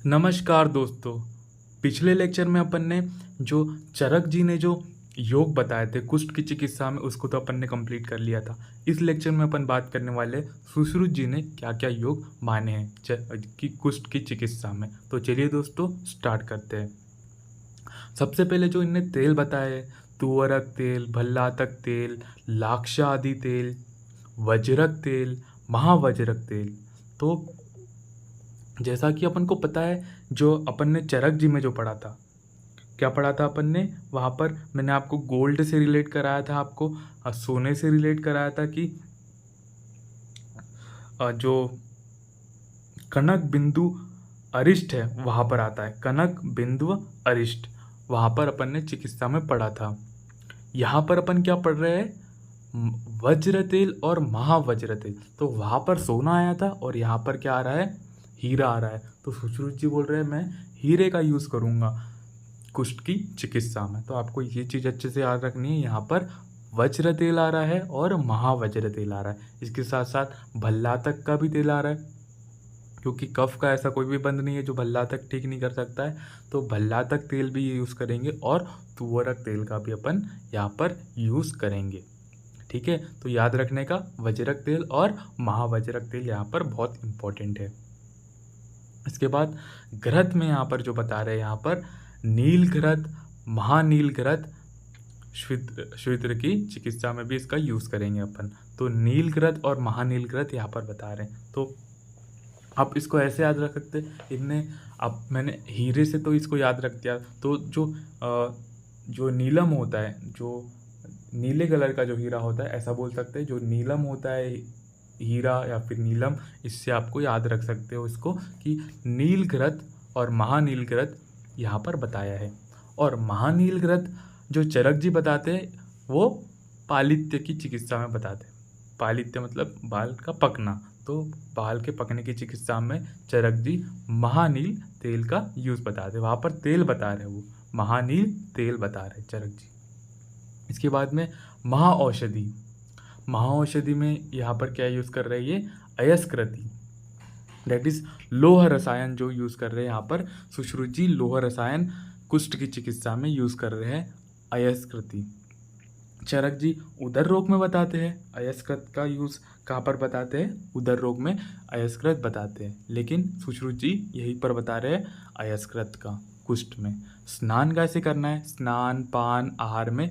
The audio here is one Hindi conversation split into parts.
नमस्कार दोस्तों। पिछले लेक्चर में अपन ने जो चरक जी ने जो योग बताए थे कुष्ठ की चिकित्सा में, उसको तो अपन ने कंप्लीट कर लिया था। इस लेक्चर में अपन बात करने वाले सुश्रुत जी ने क्या क्या योग माने हैं कि कुष्ठ की चिकित्सा में। तो चलिए दोस्तों स्टार्ट करते हैं। सबसे पहले जो इनने तेल बताए, तुअरक तेल, भल्लातक तेल, लाक्षा आदि तेल, वज्रक तेल, महावज्रक तेल। तो जैसा कि अपन को पता है, जो अपन ने चरक जी में जो पढ़ा था, क्या पढ़ा था अपन ने वहाँ पर, मैंने आपको गोल्ड से रिलेट कराया था, आपको सोने से रिलेट कराया था कि जो कनक बिंदु अरिष्ट है वहाँ पर आता है। कनक बिंदु अरिष्ट वहाँ पर अपन ने चिकित्सा में पढ़ा था। यहाँ पर अपन क्या पढ़ रहे हैं, वज्र तेल और महावज्र तेल। तो वहाँ पर सोना आया था और यहाँ पर क्या आ रहा है, हीरा आ रहा है। तो सुश्रुत जी बोल रहे हैं मैं हीरे का यूज़ करूँगा कुष्ठ की चिकित्सा में। तो आपको ये चीज़ अच्छे से याद रखनी है, यहाँ पर वज्र तेल आ रहा है और महावज्र तेल आ रहा है। इसके साथ साथ भल्लातक का भी तेल आ रहा है, क्योंकि कफ का ऐसा कोई भी बंद नहीं है जो भल्लातक ठीक नहीं कर सकता है। तो भल्लातक तेल भी यूज़ करेंगे और तुअरक तेल का भी अपन यहाँ पर यूज़ करेंगे। ठीक है, तो याद रखने का वज्रक तेल और महावज्रक तेल यहाँ पर बहुत इंपॉर्टेंट है। इसके बाद घृत में यहाँ पर जो बता रहे हैं, यहाँ पर नील घृत, महानील घृत, श्वित्र की चिकित्सा में भी इसका यूज़ करेंगे अपन। तो नील घृत और महानील घृत यहाँ पर बता रहे हैं। तो आप इसको ऐसे याद रख सकते इनने, अब मैंने हीरे से तो इसको याद रख दिया। तो जो नीलम होता है, जो नीले कलर का जो हीरा होता है, ऐसा बोल सकते हैं, जो नीलम होता है हीरा या फिर नीलम, इससे आपको याद रख सकते हो इसको कि नील घृत और महानील घृत यहाँ पर बताया है। और महानील घृत जो चरक जी बताते हैं वो पालित्य की चिकित्सा में बताते हैं। पालित्य मतलब बाल का पकना। तो बाल के पकने की चिकित्सा में चरक जी महानील तेल का यूज़ बताते हैं। वहाँ पर तेल बता रहे हैं, वो महानील तेल बता रहे हैं चरक जी। इसके बाद में महाऔषधि। महाऔषधि में यहाँ पर क्या यूज़ कर रही है, अयस्कृति, दैट इज लोह रसायन जो यूज़ कर रहे हैं यहाँ पर सुश्रुत जी। लोह रसायन कुष्ठ की चिकित्सा में यूज़ कर रहे हैं अयस्कृति। चरक जी उदर रोग में बताते हैं अयस्कृत का यूज़। कहाँ पर बताते हैं, उदर रोग में अयस्कृत बताते हैं। लेकिन सुश्रुत जी यहीं पर बता रहे हैं अयस्कृत का कुष्ठ में। स्नान कैसे करना है, स्नान पान आहार में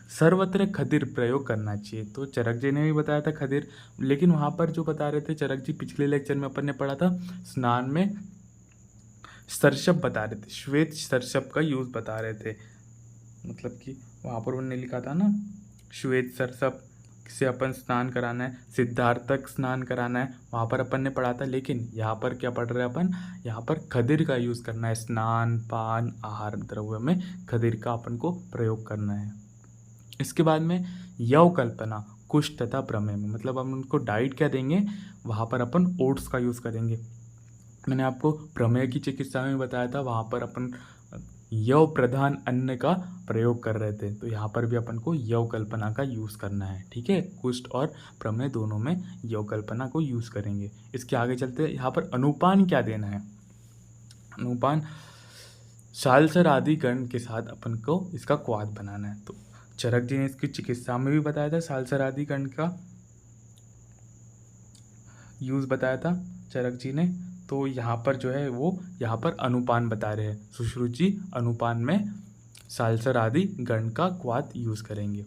सर्वत्र खदिर प्रयोग करना चाहिए। तो चरक जी ने भी बताया था खदिर, लेकिन वहाँ पर जो बता रहे थे चरक जी, पिछले लेक्चर में अपन ने पढ़ा था, स्नान में सरसप बता रहे थे, श्वेत सरसप का यूज़ बता रहे थे। मतलब कि वहाँ पर उन्होंने लिखा था ना, श्वेत सरसप से अपन स्नान कराना है, सिद्धार्थक स्नान कराना है, वहाँ पर अपन ने पढ़ा था। लेकिन यहाँ पर क्या पढ़ रहे हैं अपन, यहाँ पर खदिर का यूज़ करना है। स्नान पान आहार द्रव्य में खदिर का अपन को प्रयोग करना है। इसके बाद में यव कल्पना कुष्ठ तथा प्रमेय में, मतलब हम उनको डाइट क्या देंगे, वहाँ पर अपन ओट्स का यूज़ करेंगे। मैंने आपको प्रमेय की चिकित्सा में बताया था, वहाँ पर अपन यव प्रधान अन्न का प्रयोग कर रहे थे। तो यहाँ पर भी अपन को यव कल्पना का यूज़ करना है। ठीक है, कुष्ठ और प्रमेय दोनों में यव कल्पना को यूज़ करेंगे। इसके आगे चलते हैं, यहाँ पर अनुपान क्या देना है। अनुपान सालसर आदि गण के साथ अपन को इसका क्वाथ बनाना है। तो चरक जी ने इसकी चिकित्सा में भी बताया था, सालसर आदि गण का यूज़ बताया था चरक जी ने। तो यहाँ पर जो है वो यहाँ पर अनुपान बता रहे हैं सुश्रुत जी। अनुपान में सालसर आदि गण का क्वाथ यूज़ करेंगे।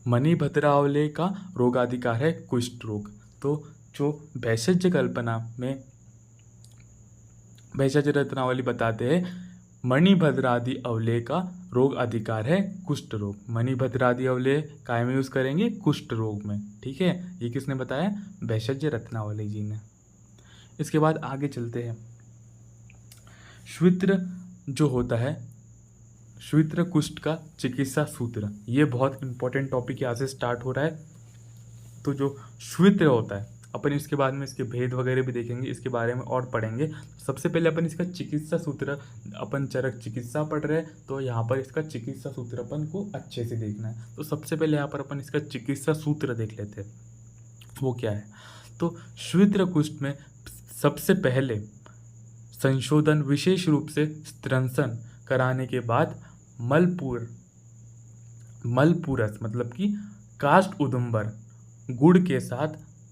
मणिभद्रावले का रोगाधिकार है कुष्ठ रोग। तो जो भैषज कल्पना में भैषज रत्नावली बताते हैं, मणिभद्रादि अवले का रोग अधिकार है कुष्ठ रोग। मणिभद्रादि अवले काय में यूज़ करेंगे, कुष्ठ रोग में। ठीक है, ये किसने बताया, भैषज रत्नावली जी ने। इसके बाद आगे चलते हैं, श्वित्र जो होता है, श्वित्र कुष्ठ का चिकित्सा सूत्र, ये बहुत इंपॉर्टेंट टॉपिक यहाँ से स्टार्ट हो रहा है। तो जो श्वित्र होता है, अपन इसके बाद में इसके भेद वगैरह भी देखेंगे, इसके बारे में और पढ़ेंगे। सबसे पहले अपन इसका चिकित्सा सूत्र, अपन चरक चिकित्सा पढ़ रहे हैं तो यहाँ पर इसका चिकित्सा सूत्र अपन को अच्छे से देखना है। तो सबसे पहले यहाँ पर अपन इसका चिकित्सा सूत्र देख लेते हैं, वो क्या है। तो श्वित्र कुष्ठ में सबसे पहले संशोधन विशेष रूप से स्त्रंसन कराने के बाद मलपूरस मतलब कि काष्ठ उदुम्बर गुड़ के साथ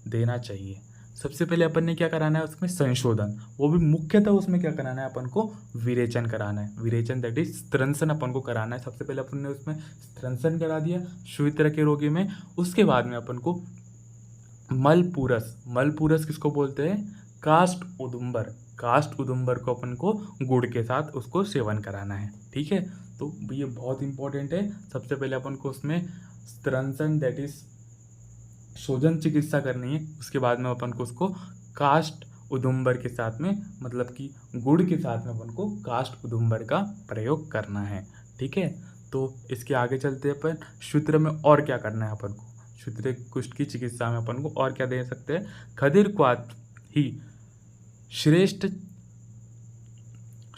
देना चाहिए। सबसे पहले अपन ने क्या कराना है उसमें संशोधन, वो भी मुख्यतः उसमें क्या कराना है अपन को विरेचन कराना है। विरेचन दैट इज स्त्रंसन अपन को कराना है। सबसे पहले अपन ने उसमें स्त्रंसन करा दिया श्वेत्र के रोगी में। उसके बाद में अपन को मलपूरस किसको बोलते हैं, काष्ठ उदुम्बर को अपन को गुड़ के साथ उसको सेवन कराना है। ठीक है, तो ये बहुत इंपॉर्टेंट है। सबसे पहले अपन को उसमें स्त्रंसन दैट इज शोधन चिकित्सा करनी है। उसके बाद में अपन को उसको काष्ठ उदुम्बर के साथ में मतलब कि गुड़ के साथ में अपन को काष्ठ उदुम्बर का प्रयोग करना है। ठीक है, तो इसके आगे चलते हैं अपन शूद्र में और क्या करना है अपन को। शूद्र कुष्ठ की चिकित्सा में अपन को और क्या दे सकते हैं, खदिर क्वाथ ही श्रेष्ठ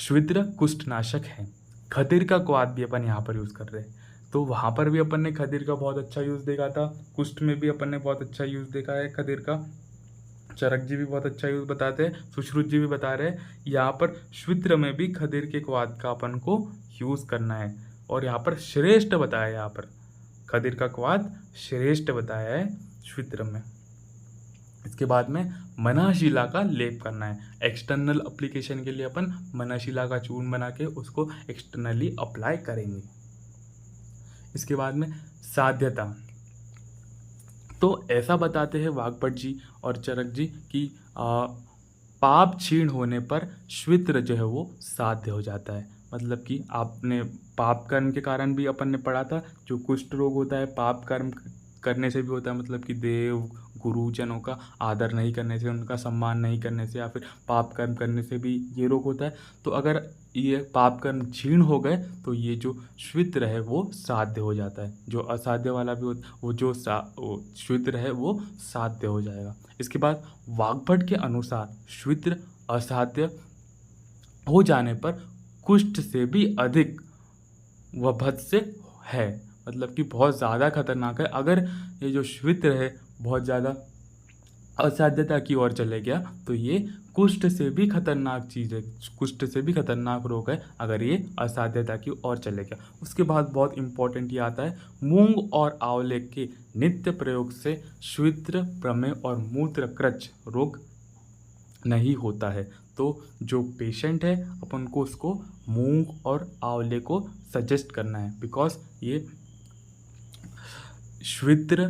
शूद्र कुष्ठनाशक है। खदिर का क्वाथ भी अपन यहाँ पर यूज़ कर रहे हैं, तो वहाँ पर भी अपन ने खदिर का बहुत अच्छा यूज़ देखा था। कुष्ठ में भी अपन ने बहुत अच्छा यूज़ देखा है खदिर का। चरक जी भी बहुत अच्छा यूज़ बताते हैं, सुश्रुत जी भी बता रहे हैं। यहाँ पर श्वित्र में भी खदिर के क्वाथ का अपन को यूज़ करना है, और यहाँ पर श्रेष्ठ बताया है। यहाँ पर खदिर का क्वाथ श्रेष्ठ बताया है श्वित्र में। इसके बाद में मनाशिला का लेप करना है। एक्सटर्नल एप्लीकेशन के लिए अपन मनाशिला का चूर्ण बना के उसको एक्सटर्नली अप्लाई करेंगे। इसके बाद में साध्यता, तो ऐसा बताते हैं वाग्भट जी और चरक जी कि पाप क्षीण होने पर श्वित्र जो है वो साध्य हो जाता है। मतलब कि आपने पाप कर्म के कारण भी अपन ने पढ़ा था, जो कुष्ठ रोग होता है पाप कर्म करने से भी होता है। मतलब कि देव गुरुजनों का आदर नहीं करने से, उनका सम्मान नहीं करने से, या फिर पाप कर्म करने से भी ये रोग होता है। तो अगर ये पाप कर्म क्षीण हो गए तो ये जो श्वित्र है वो साध्य हो जाता है। जो असाध्य वाला भी होता वो जो श्वित्र है वो साध्य हो जाएगा। इसके बाद वाग्भट के अनुसार श्वित्र असाध्य हो जाने पर कुष्ठ से भी अधिक वभत्स्य है। मतलब कि बहुत ज़्यादा खतरनाक है। अगर ये जो श्वित्र है बहुत ज़्यादा असाध्यता की ओर चले गया तो ये कुष्ठ से भी खतरनाक चीज़ है, कुष्ठ से भी खतरनाक रोग है अगर ये असाध्यता की ओर चले गया। उसके बाद बहुत इंपॉर्टेंट ये आता है, मूंग और आंवले के नित्य प्रयोग से श्वित्र प्रमेह और मूत्रकृच रोग नहीं होता है। तो जो पेशेंट है अपन को उसको मूंग और आंवले को सजेस्ट करना है, बिकॉज ये श्वित्र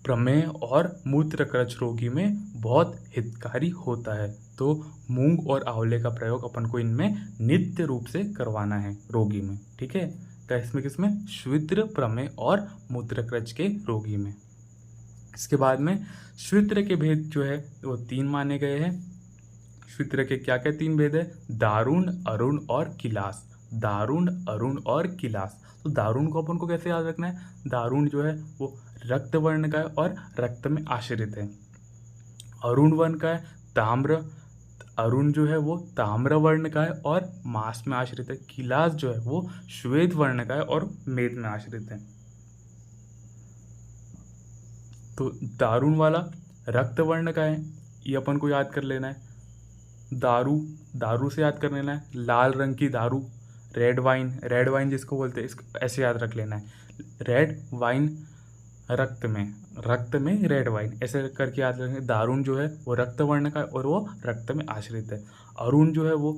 प्रमेह और मूत्रकृच रोगी में बहुत हितकारी होता है। तो मूंग और आंवले का प्रयोग अपन को इनमें नित्य रूप से करवाना है रोगी में। ठीक है, तो किसमें श्वित्र प्रमेह और मूत्रकृच के रोगी में। इसके बाद में श्वित्र के भेद जो है वो 3 माने गए हैं। श्वित्र के क्या क्या 3 भेद है, दारुण, अरुण और किलास। दारुण, अरुण और किलास। तो दारुण को अपन को कैसे याद रखना है, दारुण जो है वो रक्त वर्ण का है और रक्त में आश्रित है। अरुण वर्ण का है ताम्र, अरुण जो है वो ताम्र वर्ण का है और मांस में आश्रित है। किलास जो है वो श्वेत वर्ण का है और मेद में आश्रित है। तो दारुण वाला रक्त वर्ण का है, ये अपन को याद कर लेना है। दारू से याद कर लेना है, लाल रंग की दारू, रेड वाइन जिसको बोलते हैं, इसको ऐसे याद रख लेना है। रेड वाइन रक्त में रेड वाइन ऐसे करके याद रखेंगे। दारुण जो है वो रक्त वर्ण का है और वो रक्त में आश्रित है। अरुण जो है वो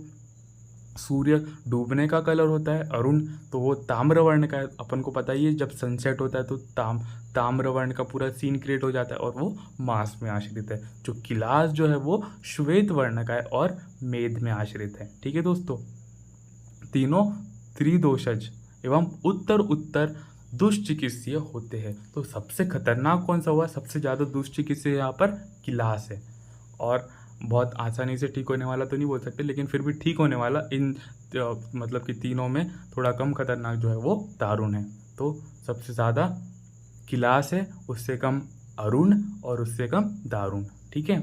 सूर्य डूबने का कलर होता है अरुण, तो वो ताम्र वर्ण का है। अपन को पता ही है जब सनसेट होता है तो ताम्र वर्ण का पूरा सीन क्रिएट हो जाता है और वो मांस में आश्रित है। जो किलास जो है वो श्वेत वर्ण का है और मेद में आश्रित है। ठीक है दोस्तों, तीनों त्रिदोषज एवं उत्तर दुष्चिकित्सीय होते हैं। तो सबसे खतरनाक कौन सा हुआ, सबसे ज़्यादा दुष्चिकित्सीय यहाँ पर किलास है। और बहुत आसानी से ठीक होने वाला तो नहीं बोल सकते, लेकिन फिर भी ठीक होने वाला इन मतलब कि तीनों में थोड़ा कम खतरनाक जो है वो दारुण है। तो सबसे ज़्यादा किलास है, उससे कम अरुण और उससे कम दारुण। ठीक है,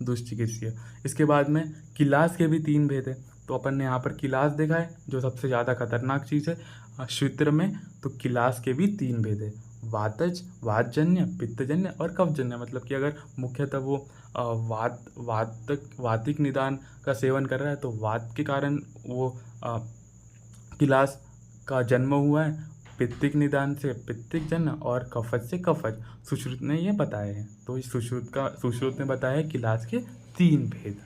दुष्चिकित्सीय। इसके बाद में किलास के भी 3 भेद है। तो अपन ने यहाँ पर किलास देखा है जो सबसे ज़्यादा खतरनाक चीज़ है श्वित्र में। तो किलास के भी 3 भेद है, वातजन्य, पित्तजन्य और कफजन्य। मतलब कि अगर मुख्यतः वो वातिक निदान का सेवन कर रहा है तो वात के कारण वो किलास का जन्म हुआ है, पित्तिक निदान से पित्तिक जन्म और कफज से कफज। सुश्रुत ने ये बताया है। तो इस सुश्रुत ने बताया है किलास के 3 भेद।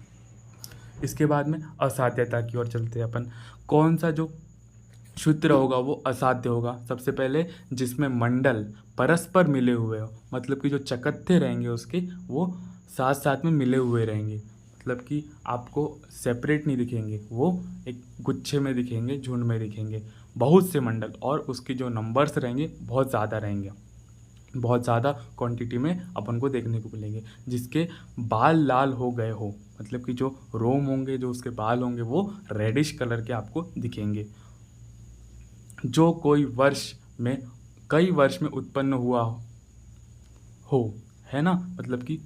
इसके बाद में असाध्यता की ओर चलते हैं अपन। कौन सा जो सूत्र होगा वो असाध्य होगा? सबसे पहले जिसमें मंडल परस्पर मिले हुए हो, मतलब कि जो चकत्थे रहेंगे उसके वो साथ साथ में मिले हुए रहेंगे, मतलब कि आपको सेपरेट नहीं दिखेंगे, वो एक गुच्छे में दिखेंगे, झुंड में दिखेंगे, बहुत से मंडल, और उसके जो नंबर्स रहेंगे बहुत ज़्यादा रहेंगे, बहुत ज़्यादा क्वांटिटी में अपन को देखने को मिलेंगे। जिसके बाल लाल हो गए हो, मतलब कि जो रोम होंगे, जो उसके बाल होंगे वो रेडिश कलर के आपको दिखेंगे। जो कई वर्ष में उत्पन्न हुआ हो, है ना, मतलब कि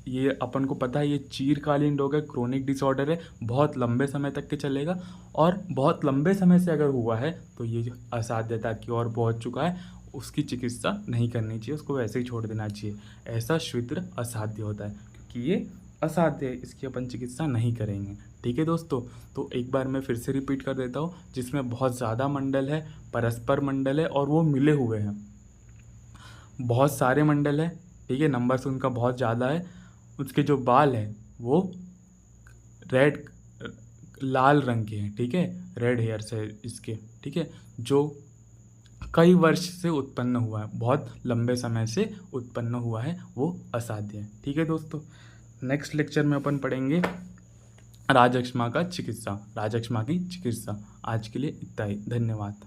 ये अपन को पता है ये चीरकालीन रोग है, क्रोनिक डिसऑर्डर है, बहुत लंबे समय तक के चलेगा, और बहुत लंबे समय से अगर हुआ है तो ये जो असाध्यता की ओर पहुंच चुका है, उसकी चिकित्सा नहीं करनी चाहिए, उसको वैसे ही छोड़ देना चाहिए। ऐसा शीघ्र असाध्य होता है क्योंकि ये असाध्य है, इसकी अपन चिकित्सा नहीं करेंगे। ठीक है दोस्तों, तो एक बार मैं फिर से रिपीट कर देता हूँ। जिसमें बहुत ज़्यादा मंडल है, परस्पर मंडल है और वो मिले हुए हैं, बहुत सारे मंडल है, ठीक है, नंबर्स उनका बहुत ज़्यादा है, उसके जो बाल है वो रेड लाल रंग के हैं, ठीक है, रेड हेयर्स है इसके, ठीक है, जो कई वर्ष से उत्पन्न हुआ है, बहुत लंबे समय से उत्पन्न हुआ है, वो असाध्य है। ठीक है दोस्तों, नेक्स्ट लेक्चर में अपन पढ़ेंगे राजक्षमा की चिकित्सा। आज के लिए इतना ही, धन्यवाद।